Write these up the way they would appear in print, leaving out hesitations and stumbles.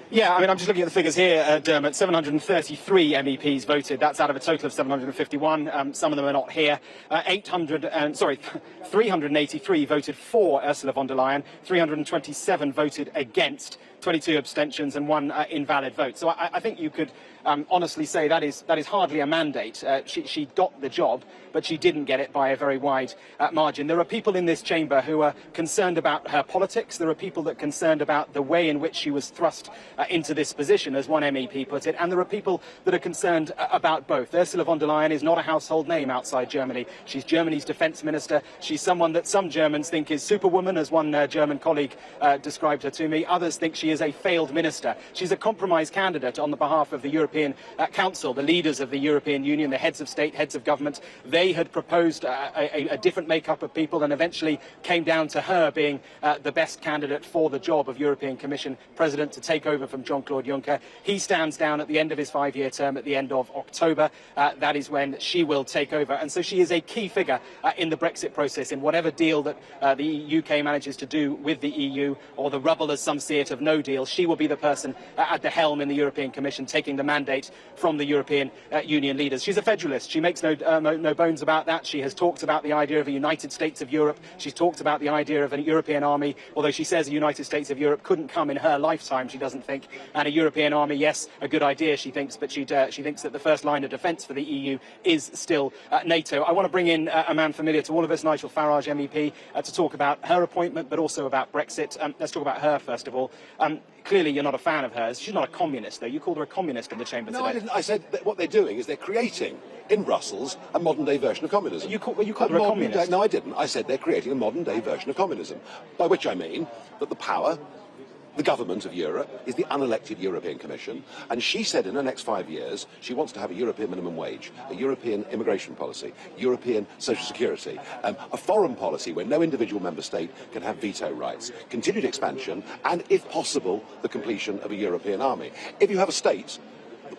Yeah, I mean, I'm just looking at the figures here, Dermot. 733 MEPs voted. That's out of a total of 751. Some of them are not here. 383 voted for Ursula von der Leyen. 327 voted against. 22 abstentions and 1 invalid vote. So I think you could honestly say that is hardly a mandate. She got the job, but she didn't get it by a very wide margin. There are people in this chamber who are concerned about her politics. There are people that are concerned about the way in which she was thrust into this position, as one MEP put it, and there are people that are concerned about both. Ursula von der Leyen is not a household name outside Germany. She's Germany's defence minister. She's someone that some Germans think is superwoman, as one German colleague described her to me. Others think she is a failed minister. She's a compromise candidate on the behalf of the European Council, the leaders of the European Union, the heads of state, heads of government. They had proposed a different makeup of people and eventually came down to her being the best candidate for the job of European Commission President to take over from Jean-Claude Juncker. He stands down at the end of his 5-year term at the end of October. That is when she will take over. And so she is a key figure in the Brexit process, in whatever deal that the UK manages to do with the EU, or the rubble, as some see it, of no deal. She will be the person at the helm in the European Commission, taking the mandate from the European Union leaders. She's a federalist. She makes no bones about that. She has talked about the idea of a United States of Europe. She's talked about the idea of a European army, although she says a United States of Europe couldn't come in her lifetime, she doesn't think. And a European army, yes, a good idea, she thinks, but she thinks that the first line of defence for the EU is still NATO. I want to bring in a man familiar to all of us, Nigel Farage, MEP, to talk about her appointment, but also about Brexit. Let's talk about her, first of all. Clearly, you're not a fan of hers. She's not a communist, though. You called her a communist in the chamber today. No, I didn't. I said that what they're doing is they're creating, in Brussels, a modern-day version of communism. You called her a communist? No, I didn't. I said they're creating a modern-day version of communism, by which I mean that the power, the government of Europe, is the unelected European Commission, and she said in the next 5 years she wants to have a European minimum wage, a European immigration policy, European social security, a foreign policy where no individual member state can have veto rights, continued expansion, and, if possible, the completion of a European army. If you have a state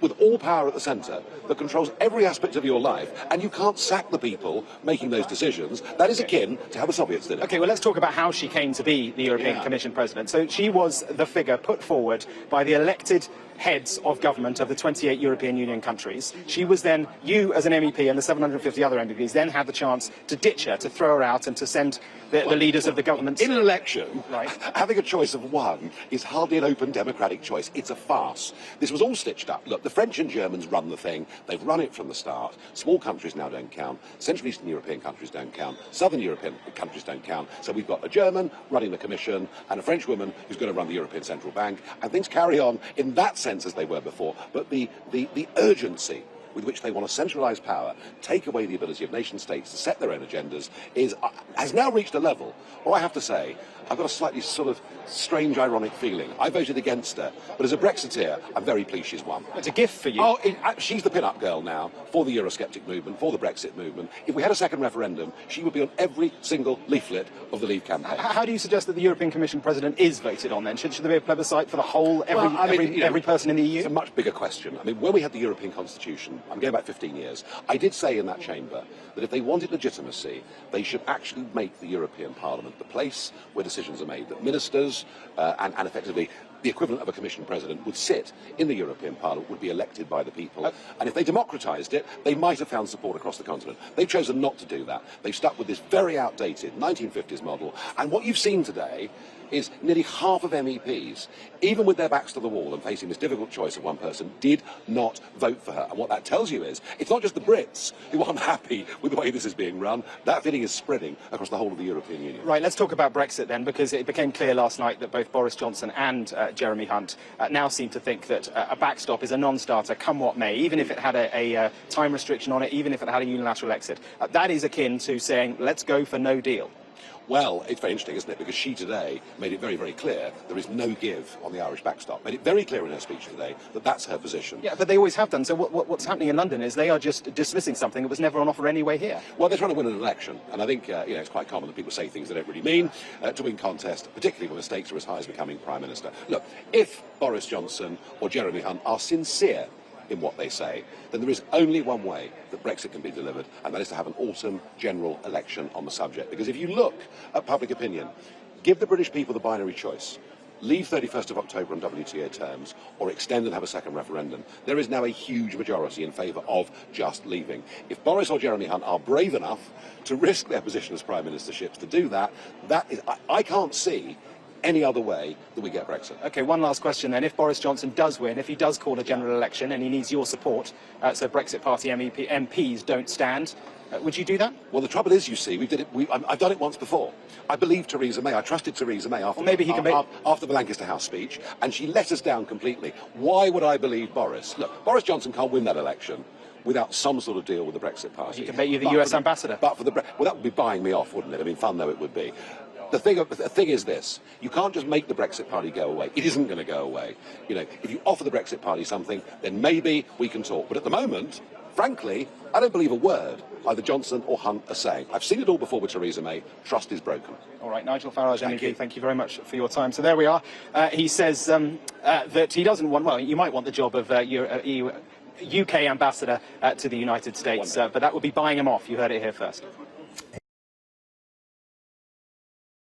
with all power at the centre that controls every aspect of your life, and you can't sack the people making those decisions, that is akin to how the Soviets did it. Okay, well, let's talk about how she came to be the European Commission President. So she was the figure put forward by the elected heads of government of the 28 European Union countries. She was then, you as an MEP and the 750 other MEPs then had the chance to ditch her, to throw her out and to send the leaders of the government. In an election, right, having a choice of one is hardly an open democratic choice. It's a farce. This was all stitched up. Look, the French and Germans run the thing. They've run it from the start. Small countries now don't count. Central Eastern European countries don't count. Southern European countries don't count. So we've got a German running the Commission and a French woman who's going to run the European Central Bank. And things carry on in that sense as they were before. But the urgency with which they want to centralise power, take away the ability of nation states to set their own agendas, has now reached a level where I have to say I've got a slightly sort of strange, ironic feeling. I voted against her, but as a Brexiteer, I'm very pleased she's won. It's a gift for you. Oh, she's the pin-up girl now for the Eurosceptic movement, for the Brexit movement. If we had a second referendum, she would be on every single leaflet of the Leave campaign. How do you suggest that the European Commission President is voted on then? Should there be a plebiscite for the whole, every person in the EU? It's a much bigger question. I mean, when we had the European Constitution, I'm going back 15 years, I did say in that chamber that if they wanted legitimacy, they should actually make the European Parliament the place where decisions are made, that ministers and effectively the equivalent of a Commission President would sit in the European Parliament, would be elected by the people, and if they democratised it, they might have found support across the continent. They've chosen not to do that. They've stuck with this very outdated 1950s model, and what you've seen today is nearly half of MEPs, even with their backs to the wall and facing this difficult choice of one person, did not vote for her. And what that tells you is, it's not just the Brits who aren't happy with the way this is being run. That feeling is spreading across the whole of the European Union. Right, let's talk about Brexit then, because it became clear last night that both Boris Johnson and Jeremy Hunt now seem to think that a backstop is a non-starter, come what may, even if it had a time restriction on it, even if it had a unilateral exit. That is akin to saying, let's go for no deal. Well, it's very interesting, isn't it? Because she today made it very, very clear there is no give on the Irish backstop. Made it very clear in her speech today that that's her position. Yeah, but they always have done. So what's happening in London is they are just dismissing something that was never on offer anyway here. Well, they're trying to win an election, and I think it's quite common that people say things they don't really mean to win contests, particularly when the stakes are as high as becoming Prime Minister. Look, if Boris Johnson or Jeremy Hunt are sincere in what they say, then there is only one way that Brexit can be delivered, and that is to have an autumn general election on the subject. Because if you look at public opinion, give the British people the binary choice. leave 31st of October on WTO terms, or extend and have a second referendum. There is now a huge majority in favour of just leaving. If Boris or Jeremy Hunt are brave enough to risk their position as Prime Ministerships to do that, I can't see any other way that we get Brexit. Okay, one last question then. If Boris Johnson does win, if he does call a general election and he needs your support, so Brexit Party MPs don't stand, would you do that? Well, the trouble is, you see, I've done it once before. I believe Theresa May. I trusted Theresa May after, after the Lancaster House speech, and she let us down completely. Why would I believe Boris? Look, Boris Johnson can't win that election without some sort of deal with the Brexit Party. He can make you the US ambassador. Well, that would be buying me off, wouldn't it? I mean, fun though it would be. The thing is this: you can't just make the Brexit Party go away. It isn't going to go away. You know, if you offer the Brexit Party something, then maybe we can talk. But at the moment, frankly, I don't believe a word either Johnson or Hunt are saying. I've seen it all before with Theresa May. Trust is broken. All right, Nigel Farage, MEP, thank you very much for your time. So there we are. He says that he doesn't want, well, you might want the job of UK ambassador to the United States, but that would be buying him off. You heard it here first.